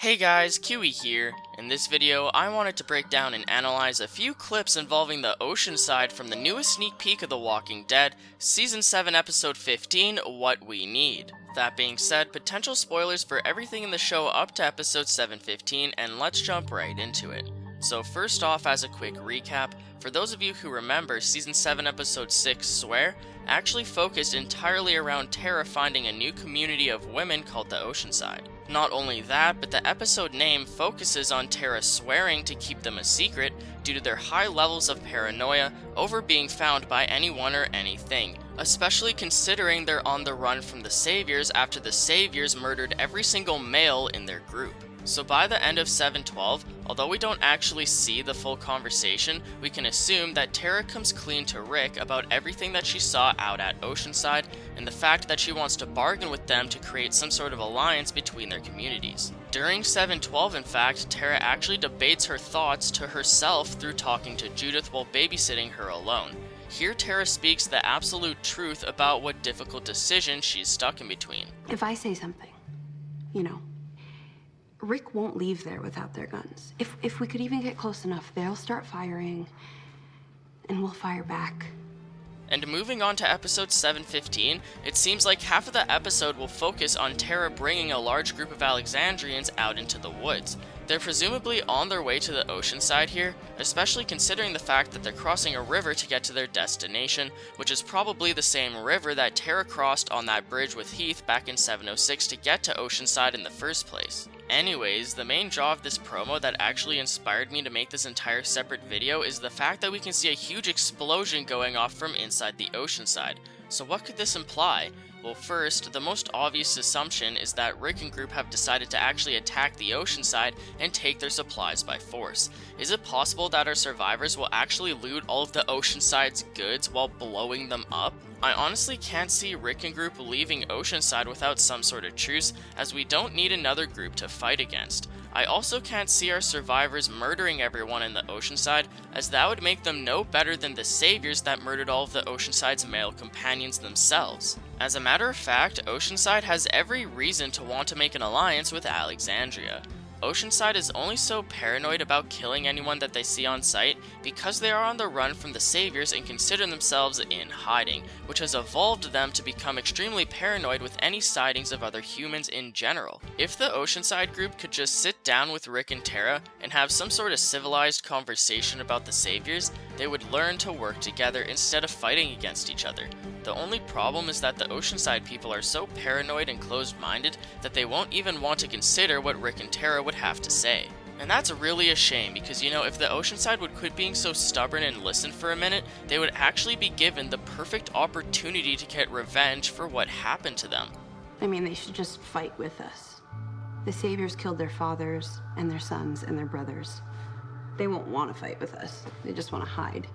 Hey guys, Kiwi here. In this video, I wanted to break down and analyze a few clips involving the Oceanside from the newest sneak peek of The Walking Dead, Season 7 Episode 15, What We Need. That being said, potential spoilers for everything in the show up to Episode 7:15, and let's jump right into it. So first off, as a quick recap, for those of you who remember, Season 7 Episode 6, Swear, actually focused entirely around Tara finding a new community of women called the Oceanside. Not only that, but the episode name focuses on Tara swearing to keep them a secret due to their high levels of paranoia over being found by anyone or anything, especially considering they're on the run from the Saviors after the Saviors murdered every single male in their group. So by the end of 7:12, although we don't actually see the full conversation, we can assume that Tara comes clean to Rick about everything that she saw out at Oceanside and the fact that she wants to bargain with them to create some sort of alliance between their communities. During 7:12, in fact, Tara actually debates her thoughts to herself through talking to Judith while babysitting her alone. Here Tara speaks the absolute truth about what difficult decision she's stuck in between. If I say something, Rick won't leave there without their guns. If we could even get close enough, they'll start firing, and we'll fire back. And moving on to episode 7:15, it seems like half of the episode will focus on Tara bringing a large group of Alexandrians out into the woods. They're presumably on their way to the Oceanside here, especially considering the fact that they're crossing a river to get to their destination, which is probably the same river that Tara crossed on that bridge with Heath back in 706 to get to Oceanside in the first place. Anyways, the main draw of this promo that actually inspired me to make this entire separate video is the fact that we can see a huge explosion going off from inside the Oceanside. So what could this imply? Well, first, the most obvious assumption is that Rick and group have decided to actually attack the Oceanside and take their supplies by force. Is it possible that our survivors will actually loot all of the Oceanside's goods while blowing them up? I honestly can't see Rick and group leaving Oceanside without some sort of truce, as we don't need another group to fight against. I also can't see our survivors murdering everyone in the Oceanside, as that would make them no better than the Saviors that murdered all of the Oceanside's male companions themselves. As a matter of fact, Oceanside has every reason to want to make an alliance with Alexandria. Oceanside is only so paranoid about killing anyone that they see on sight because they are on the run from the Saviors and consider themselves in hiding, which has evolved them to become extremely paranoid with any sightings of other humans in general. If the Oceanside group could just sit down with Rick and Tara and have some sort of civilized conversation about the Saviors, they would learn to work together instead of fighting against each other. The only problem is that the Oceanside people are so paranoid and closed-minded that they won't even want to consider what Rick and Tara would have to say. And that's really a shame because, if the Oceanside would quit being so stubborn and listen for a minute, they would actually be given the perfect opportunity to get revenge for what happened to them. They should just fight with us. The Saviors killed their fathers and their sons and their brothers. They won't want to fight with us. They just want to hide.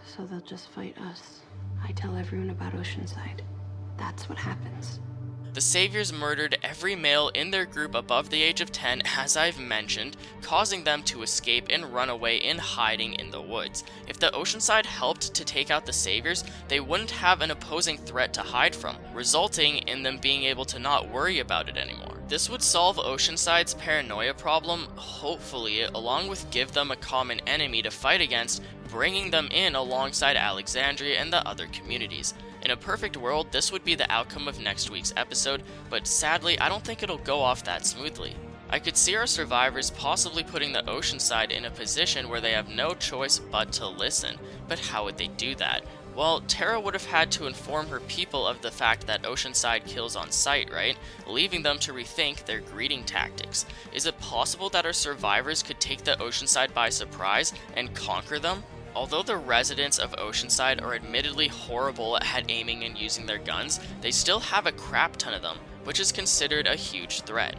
So they'll just fight us. I tell everyone about Oceanside. That's what happens. The Saviors murdered every male in their group above the age of 10, as I've mentioned, causing them to escape and run away in hiding in the woods. If the Oceanside helped to take out the Saviors, they wouldn't have an opposing threat to hide from, resulting in them being able to not worry about it anymore. This would solve Oceanside's paranoia problem, hopefully, along with give them a common enemy to fight against, bringing them in alongside Alexandria and the other communities. In a perfect world, this would be the outcome of next week's episode, but sadly, I don't think it'll go off that smoothly. I could see our survivors possibly putting the Oceanside in a position where they have no choice but to listen, but how would they do that? Well, Tara would have had to inform her people of the fact that Oceanside kills on sight, right? Leaving them to rethink their greeting tactics. Is it possible that our survivors could take the Oceanside by surprise and conquer them? Although the residents of Oceanside are admittedly horrible at aiming and using their guns, they still have a crap ton of them, which is considered a huge threat.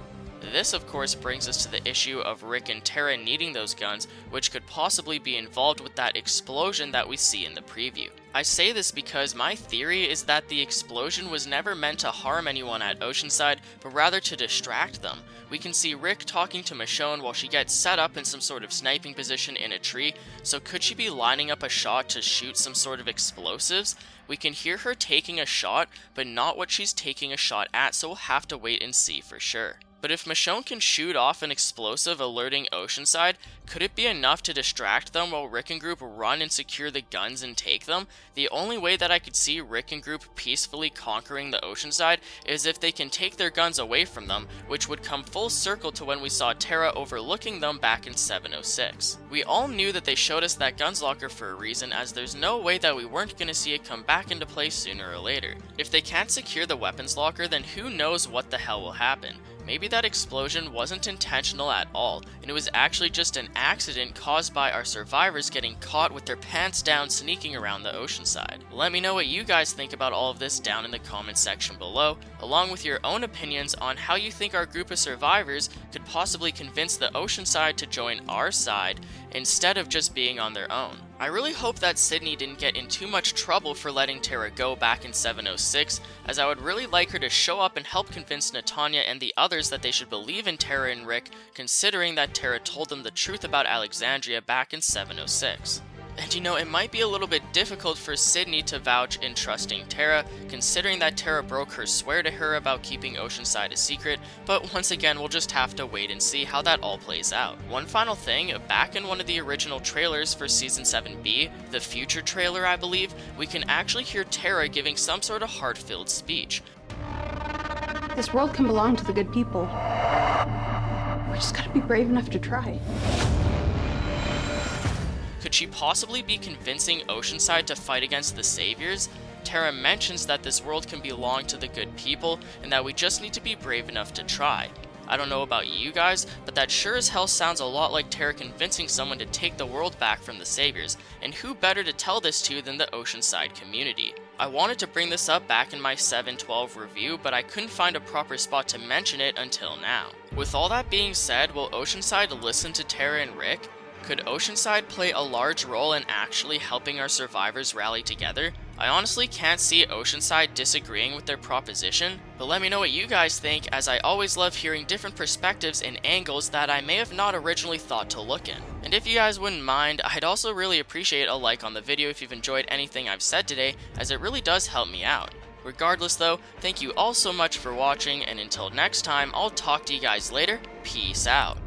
This of course brings us to the issue of Rick and Tara needing those guns, which could possibly be involved with that explosion that we see in the preview. I say this because my theory is that the explosion was never meant to harm anyone at Oceanside, but rather to distract them. We can see Rick talking to Michonne while she gets set up in some sort of sniping position in a tree, so could she be lining up a shot to shoot some sort of explosives? We can hear her taking a shot, but not what she's taking a shot at, so we'll have to wait and see for sure. But if Michonne can shoot off an explosive alerting Oceanside, could it be enough to distract them while Rick and Group run and secure the guns and take them? The only way that I could see Rick and Group peacefully conquering the Oceanside is if they can take their guns away from them, which would come full circle to when we saw Tara overlooking them back in 706. We all knew that they showed us that guns locker for a reason, as there's no way that we weren't going to see it come back into play sooner or later. If they can't secure the weapons locker, then who knows what the hell will happen. Maybe that explosion wasn't intentional at all, and it was actually just an accident caused by our survivors getting caught with their pants down sneaking around the Oceanside. Let me know what you guys think about all of this down in the comment section below, along with your own opinions on how you think our group of survivors could possibly convince the Oceanside to join our side instead of just being on their own. I really hope that Sydney didn't get in too much trouble for letting Tara go back in 706, as I would really like her to show up and help convince Natanya and the others that they should believe in Tara and Rick, considering that Tara told them the truth about Alexandria back in 706. And you know, it might be a little bit difficult for Sydney to vouch in trusting Tara, considering that Tara broke her swear to her about keeping Oceanside a secret, but once again, we'll just have to wait and see how that all plays out. One final thing, back in one of the original trailers for Season 7B, the future trailer I believe, we can actually hear Tara giving some sort of heart-filled speech. This world can belong to the good people. We just gotta be brave enough to try. Could she possibly be convincing Oceanside to fight against the Saviors? Tara mentions that this world can belong to the good people, and that we just need to be brave enough to try. I don't know about you guys, but that sure as hell sounds a lot like Tara convincing someone to take the world back from the Saviors, and who better to tell this to than the Oceanside community? I wanted to bring this up back in my 7/12 review, but I couldn't find a proper spot to mention it until now. With all that being said, will Oceanside listen to Tara and Rick? Could Oceanside play a large role in actually helping our survivors rally together? I honestly can't see Oceanside disagreeing with their proposition, but let me know what you guys think, as I always love hearing different perspectives and angles that I may have not originally thought to look in. And if you guys wouldn't mind, I'd also really appreciate a like on the video if you've enjoyed anything I've said today, as it really does help me out. Regardless though, thank you all so much for watching, and until next time, I'll talk to you guys later. Peace out.